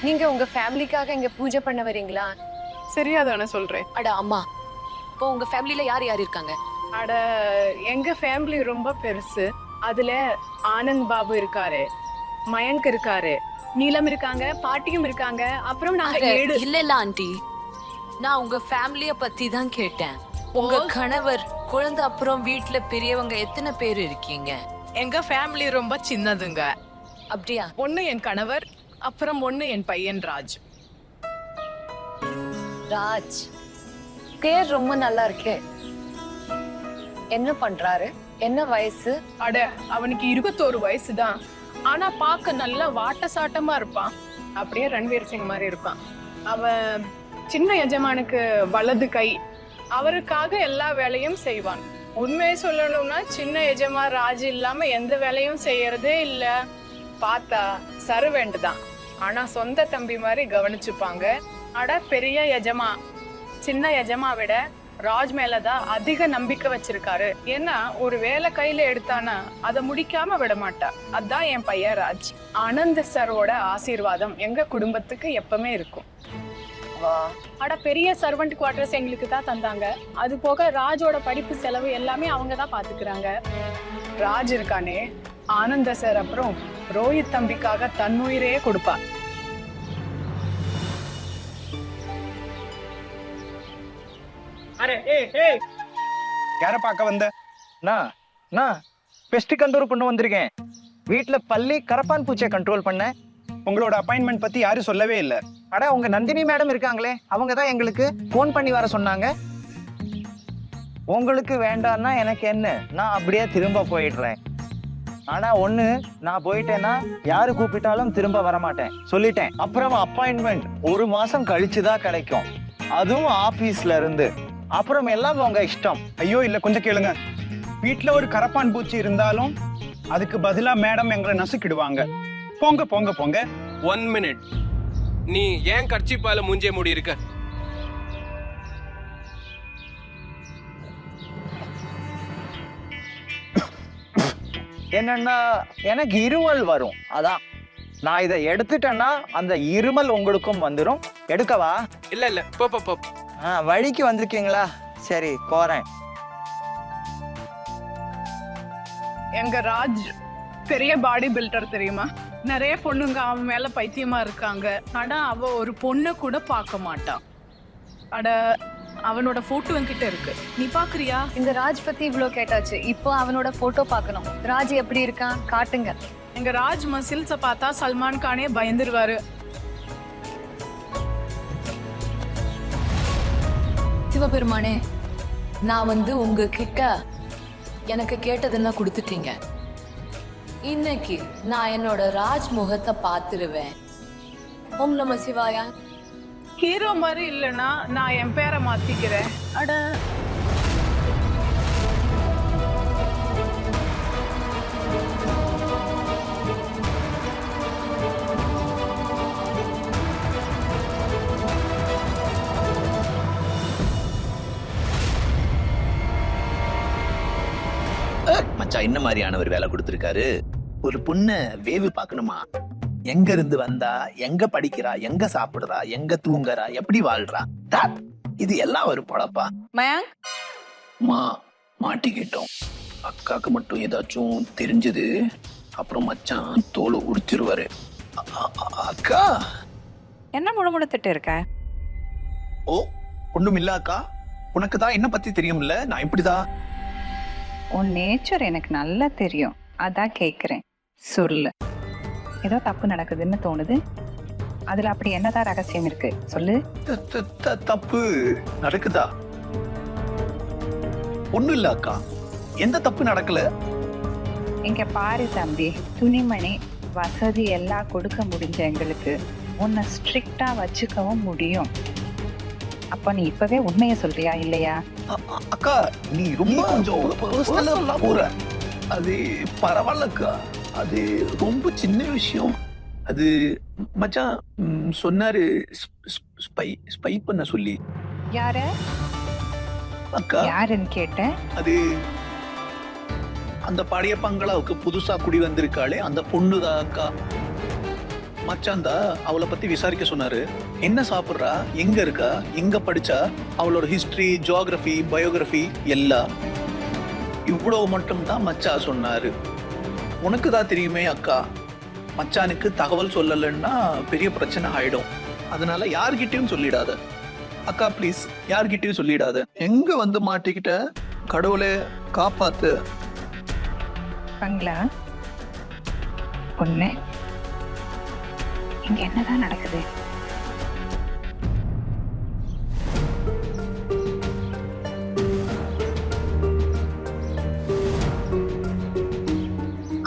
நீங்க உங்க ஃபேமிலிக்காக இங்க பூஜை பண்ண வரீங்களா? சரியா தானே சொல்றேன். அட அம்மா, இப்போ உங்க ஃபேமிலில யார் யார் இருக்காங்க? அட எங்க ஃபேமிலி ரொம்ப பெருசு. அதுல ஆனந்த் பாபு இருக்காரு, மயங்க் இருக்காரு, நீலம் இருக்காங்க, பாட்டியும் இருக்காங்க. அப்புறம் நாங்க அட, 7. இல்ல ஆண்டி, நான் உங்க ஃபேமிலிய பத்தி தான் கேட்டேன். உங்க கணவர், குழந்தை, அப்புறம் வீட்ல பெரியவங்க எத்தனை பேர் இருக்கீங்க? எங்க ஃபேமிலி ரொம்ப சின்னதுங்க. அப்படியா? ஒண்ணு என் கணவர், அப்புறம் ஒண்ணு என் பையன் ராஜ். ராஜ் பேர் ரொம்ப நல்லா இருக்கே. என்ன பண்றாரு? என்ன வயசு? அட அவனுக்கு 21 வயசு தான். ஆனா பார்க்க நல்லா வாட்ட சாட்டமா இருப்பான். அப்படியே ரன்வீர் சிங் மாதிரி இருப்பான். அவன் சின்ன எஜமானுக்கு வலது கை. அவருக்காக எல்லா வேலையும் செய்வான். உண்மையை சொல்லணும்னா சின்ன எஜமா ராஜ் இல்லாம எந்த வேலையும் செய்யறதே இல்ல. பார்த்தா சர்வெண்ட் தான், ஆனா சொந்த தம்பி மாதிரி கவனிச்சுப்பாங்க. அட பெரிய எஜமா சின்ன எஜமா விட ராஜ் மேலதான் அதிக நம்பிக்கை வச்சிருக்காரு. ஏன்னா ஒரு வேலை கையில எடுத்தானா அதை முடிக்காம விட மாட்டா. அதான் என் பையன் ராஜ். ஆனந்த் சரோட ஆசீர்வாதம் எங்க குடும்பத்துக்கு எப்பவுமே இருக்கும். அட பெரிய சர்வெண்ட் குவார்டர்ஸ் எங்களுக்கு தான் தந்தாங்க. அது போக ராஜோட படிப்பு செலவு எல்லாமே அவங்க தான் பாத்துக்கிறாங்க. ராஜ் இருக்கானே, ஆனந்த சார் அப்புறம் ரோஹித் தம்பிக்காக தன்னுயிரே கொடுப்பா. யார பார்க்க வந்த? நான் பெஸ்ட் கண்ட்ரோல் பண்ண வந்திருக்கேன். வீட்ல பள்ளி கரப்பான் பூச்சியை கண்ட்ரோல் பண்ண. உங்களோட அப்பாயின்மெண்ட் பத்தி யாரும் சொல்லவே இல்ல. அட உங்க நந்தினி மேடம் இருக்காங்களே, அவங்க தான் எங்களுக்கு ஃபோன் பண்ணி வர சொன்னாங்க. உங்களுக்கு வேண்டாம்னா எனக்கு என்ன, நான் அப்படியே திரும்ப போயிடுறேன். ஆனா ஒண்ணு, நான் போயிட்டேன்னா யாரு கூப்பிட்டாலும் திரும்ப வர மாட்டேன் சொல்லிட்டேன். அப்புறம் அப்பாயின்மெண்ட் 1 மாசம் கழிச்சுதான் கிடைக்கும், அதுவும் ஆபீஸ்ல இருந்து. அப்புறம் எல்லாம் உங்க இஷ்டம். ஐயோ இல்ல, கொஞ்சம் கேளுங்க. வீட்ல ஒரு கரப்பான் பூச்சி இருந்தாலும் அதுக்கு பதிலா மேடம் எங்களை நசுக்கிடுவாங்க. போங்க போங்க போங்க. 1 மினிட். நீ ஏன் கர்ச்சிப்பால மூஞ்சே மூடி இருக்க? என்னன்னா எனக்கு இருமல் வரும், அதான். நான் இதை எடுத்துட்டேன்னா அந்த இருமல் உங்களுக்கும் வந்துடும். எடுக்கவா? இல்ல இல்ல, போ போ போ. வழிக்கு வந்திருக்கீங்களா? சரி போறேன். எங்க ராஜ் பெரிய பாடி பில்டர் தெரியுமா? நிறைய பொண்ணுங்க அவன் மேல பைத்தியமா இருக்காங்க. ஆனா அவ ஒரு பொண்ணை கூட பார்க்க மாட்டான். அட அவனோட போட்டோ என்கிட்ட இருக்கு, நீ பாக்குறியா? இந்த ராஜ் பத்தி இவ்ளோ கேட்டாச்சு, இப்போ அவனோட போட்டோ பார்க்கணும். ராஜ் எப்படி இருக்கான் காட்டுங்க. எங்க ராஜ் மசில்ஸ பார்த்தா சல்மான் கானே பயந்துருவாரு. சிவபெருமானே, நான் உங்ககிட்ட எனக்கு கேட்டதெல்லாம் கொடுத்துட்டீங்க. இன்னைக்கு நான் என்னோட ராஜ் முகத்தை பார்த்துருவேன். ஓம் நம சிவாயா. ஹீரோ மாதிரி இல்லைன்னா நான் என் பேரை மாத்திக்கிறேன். அட மச்சான், என்ன மாதிரியான ஒரு வேலை கொடுத்திருக்காரு? ஒரு பொண்ண வேவு பார்க்கணுமா? எங்க இருந்து வந்தா, எங்க படிக்கிறா, எங்க சாப்பிடுறா, எங்க தூங்குறா, எப்படி வாழ்றா, இது எல்லாம் ஒரு பொழப்பா? மயங்க், மாட்டிக்கிட்டோம். அக்காக்கு மட்டும் ஏதாச்சும் தெரிஞ்சது, அப்புறம் மச்சான் தோலை உரிச்சிருவாரு. அக்கா என்ன முழுமுழுத்துட்டு இருக்க? ஓ, ஒண்ணும் இல்ல அக்கா. உனக்கு தான் என்ன பத்தி தெரியும்ல, நான் இப்படிதான். உன் நேச்சர் எனக்கு நல்லா தெரியும், அதான் கேட்குறேன். சொல்லு, ஏதோ தப்பு நடக்குதுன்னு தோணுது. அதுல அப்படி என்னதான் ரகசியம் இருக்கு சொல்லு. தப்பு நடக்குதா? ஒண்ணும் இல்ல அக்கா, எந்த தப்பு நடக்கல. இங்க பாரு தம்பி, துணிமணி வசதி எல்லாம் கொடுக்க முடிஞ்ச எங்களுக்கு உன்னை ஸ்ட்ரிக்டா வச்சுக்கவும் முடியும். அப்ப நீ இப்பவே உண்மையை சொல்றியா இல்லையா? அக்கா, நீ ரொம்ப கொஞ்சம் பர்சனலா போற. அது பரவாயில்லக்கா, அது ரொம்ப சின்ன விஷயம். அது மச்சான் சொன்னாரு ஸ்பை பண்ண சொல்லி. யார? அக்கா யாருன்னு கேட்டேன். அது அந்த பழைய பங்களாவுக்கு புதுசா குடி வந்திருக்காளே, அந்த பொண்ணுதான் அக்கா. மச்சான் தான் அவளை பத்தி விசாரிக்க சொன்னாரு. என்ன சாப்பிட்றா, எங்க இருக்கா, எங்க படிச்சா, அவளோட ஹிஸ்டரி, ஜியோகிராஃபி, பயோகிராஃபி எல்லாம். இவ்வளவு மட்டும் தான் மச்சா சொன்னாரு. உனக்கு தான் தெரியுமே அக்கா, மச்சானுக்கு தகவல் சொல்லலைன்னா பெரிய பிரச்சனை ஆயிடும். அதனால யார்கிட்டயும் சொல்லிடாத அக்கா, ப்ளீஸ் யார்கிட்டயும் சொல்லிடாத. எங்க வந்து மாட்டிக்கிட்ட, கடவுளே காப்பாத்து. பங்களா பொண்ணு, இங்க என்னதான் நடக்குது?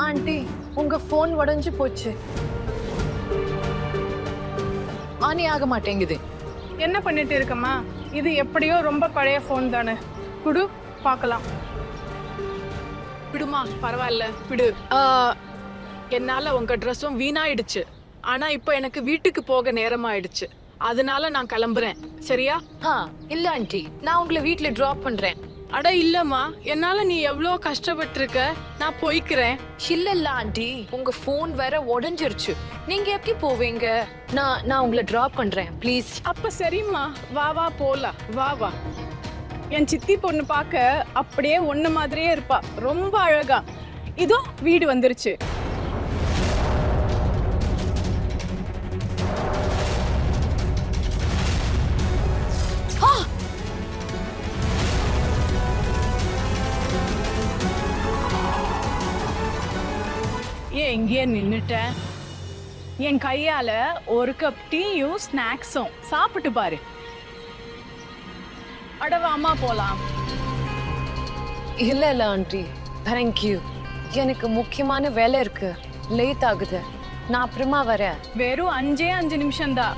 ஆண்டி உங்க போன் உடைஞ்சு போச்சு. ஆனே ஆக மாட்டேங்குது. என்ன பண்ணிட்டு இருக்கம்மா? இது எப்படியோ ரொம்ப பழைய போன் தானே, குடு பார்க்கலாம். விடுமா, பரவாயில்ல விடு. என்னால உங்க ட்ரெஸ்ஸும் வீணாயிடுச்சு. ஆனா இப்போ எனக்கு வீட்டுக்கு போக நேரமாயிடுச்சு. அதனால நான் கிளம்புறேன், சரியா? இல்ல ஆண்டி, நான் உங்களை வீட்ல டிராப் பண்றேன். அட இல்லம்மா, என்னால நீ எவ்வளோ கஷ்டப்பட்டிருக்க. நான் போய்க்கிறேன். இல்ல ஆண்டி, உங்க போன் வேற உடைஞ்சிருச்சு. நீங்க எப்படி போவீங்க? நான் உங்களை டிராப் பண்றேன், ப்ளீஸ். அப்ப சரிம்மா, வா வா போலாம், வா வா. என் சித்தி பொண்ணு பார்க்க அப்படியே ஒண்ணு மாதிரியே இருப்பா, ரொம்ப அழகா. இதோ வீடு வந்துருச்சு. ஏன் இங்கேயே நின்னுட்ட? என் கையால ஒரு கப் டீயும் ஸ்நாக்ஸும் சாப்பிட்டு பாரு. அடவா அம்மா போலாம். இல்ல ஆண்டி, தேங்க்யூ. எனக்கு முக்கியமான வேலை இருக்கு, லேட் ஆகுது. நான் அப்புறமா வரேன். வெறும் 5 நிமிஷம்தான்.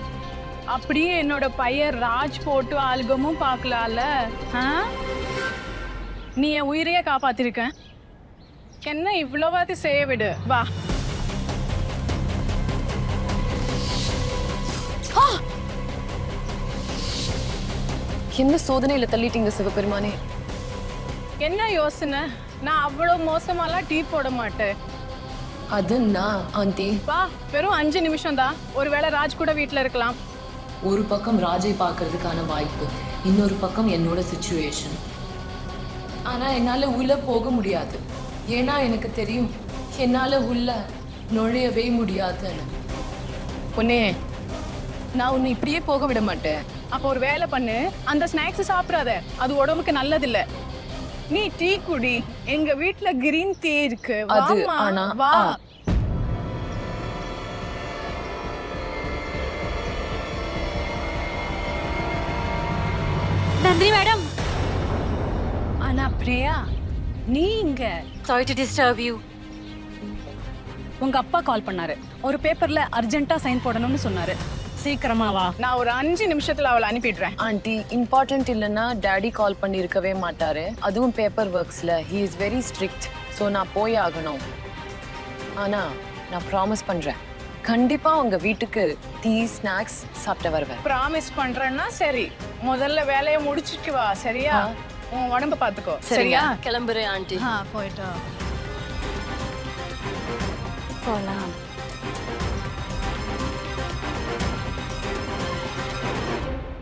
அப்படியே என்னோட பையன் ராஜ் போட்டோ ஆல்பமும் பார்க்கலாம்ல. நீ என் உயிரையே காப்பாத்திருக்க. என்ன இவ்வளவாதி செய்ய விடு, வா. என்ன சோதனையில தள்ளிட்டீங்க சிவபெருமானே. என்ன யோசனை? நான் அவ்வளவு மோசமாலாம் டீ போட மாட்டேன். அது நான் ஆண்டி. வா, வெறும் 5 நிமிஷம் தான். ஒருவேளை ராஜ் கூட வீட்டுல இருக்கலாம். ஒரு பக்கம் ராஜை பார்க்கறதுக்கான வாய்ப்பு, இன்னொரு பக்கம் என்னோட சிச்சுவேஷன். ஆனா என்னால உள்ள போக முடியாது. ஏன்னா எனக்கு தெரியும் என்னால உள்ள நுழையவே முடியாதுன்னு. பொண்ணே, நான் உன்னை இப்படியே போக விட மாட்டேன். அப்போ ஒரு வேலை பண்ணு, அந்த ஸ்நாக்ஸ் சாப்பிடாத, அது உடம்புக்கு நல்லதில்ல. நீ டீ குடி, எங்க வீட்ல கிரீன் டீ இருக்கு. அது வாம்மா, ஆனா வா. நந்தினி மேடம். ஆனா பிரியா, நீ இங்க? Sorry to disturb you. உங்க அப்பா கால் பண்ணாரு, ஒரு பேப்பர்ல அர்ஜென்ட்டா சைன் போடணும்னு சொன்னாரு. சீக்கிரமா வா, நான் ஒரு 5 நிமிஷத்துல அவளை அனுப்பிடுறேன். ஆண்டி, இம்பார்ட்டன்ட் இல்லைன்னா டாடி கால் பண்ணி இருக்கவே மாட்டாரு. அதுவும் பேப்பர் ஒர்க்ஸ்ல he is very strict. So நான் போய் ஆகணும். ஆனா நான் ப்ராமிஸ் பண்றேன், கண்டிப்பா உங்க வீட்டுக்கு டீ ஸ்நாக்ஸ் சாப்பிட்டு வருவேன். ப்ராமிஸ் பண்றேன்னா சரி, முதல்ல வேலையை முடிச்சிட்டு வா, சரியா? உன் உடம்ப பாத்துக்கோ, சரியா? கிளம்புறேன் ஆண்டி. போயிட்டோம். போலாம்.